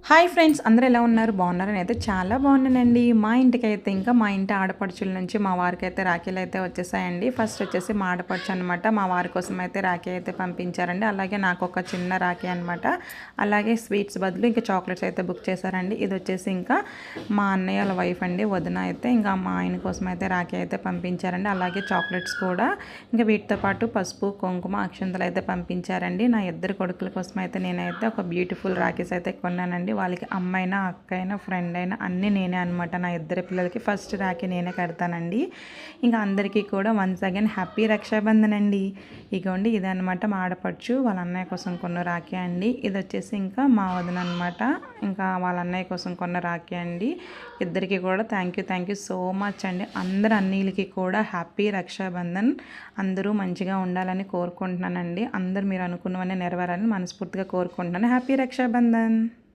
Hi friends, అందరూ ఎలా ఉన్నారు? బాగున్నారా? నేనైతే చాలా బాగున్నానండి. మా ఇంటికైతే ఇంకా మా ఇంటి ఆడపడుచుల నుంచి మా వారికైతే రాఖీలు అయితే వచ్చేసాయండి. ఫస్ట్ వచ్చేసి మా ఆడపడుచు అనమాట మా వారి కోసం అయితే రాఖీ అయితే పంపించారండి. అలాగే నాకు ఒక చిన్న రాఖీ అనమాట. అలాగే స్వీట్స్ బదులు ఇంకా చాక్లెట్స్ అయితే బుక్ చేశారండి. ఇది వచ్చేసి ఇంకా మా అన్నయ్య వాళ్ళ వైఫ్ అండి, వదిన అయితే ఇంకా మా ఆయన కోసం అయితే రాఖీ అయితే పంపించారండి. అలాగే చాక్లెట్స్ కూడా ఇంకా వీటితో పాటు పసుపు, కుంకుమ, అక్షంతలు అయితే పంపించారండి. నా ఇద్దరు కొడుకుల కోసం అయితే నేనైతే ఒక బ్యూటిఫుల్ రాఖీస్ అయితే కొన్నానండి. వాళ్ళకి అమ్మైనా, అక్కైనా, ఫ్రెండ్ అయినా అన్నీ నేనే అనమాట. నా ఇద్దరు పిల్లలకి ఫస్ట్ రాఖీ నేనే కడతానండి. ఇంకా అందరికీ కూడా వన్స్ అగైన్ హ్యాపీ రక్షాబంధన్ అండి. ఇగోండి ఇదనమాట మా ఆడపడుచు వాళ్ళ అన్నయ్య కోసం కొన్న రాఖీ అండి. ఇది వచ్చేసి ఇంకా మా వదిన అనమాట, ఇంకా వాళ్ళ అన్నయ్య కోసం కొన్న రాఖీ అండి. ఇద్దరికి కూడా థ్యాంక్ యూ సో మచ్ అండి. అందరు అన్నీలకి కూడా హ్యాపీ రక్షాబంధన్. అందరూ మంచిగా ఉండాలని కోరుకుంటున్నానండి. అందరూ మీరు అనుకున్నవన్నీ నెరవేరాలని మనస్ఫూర్తిగా కోరుకుంటున్నాను. హ్యాపీ రక్షాబంధన్.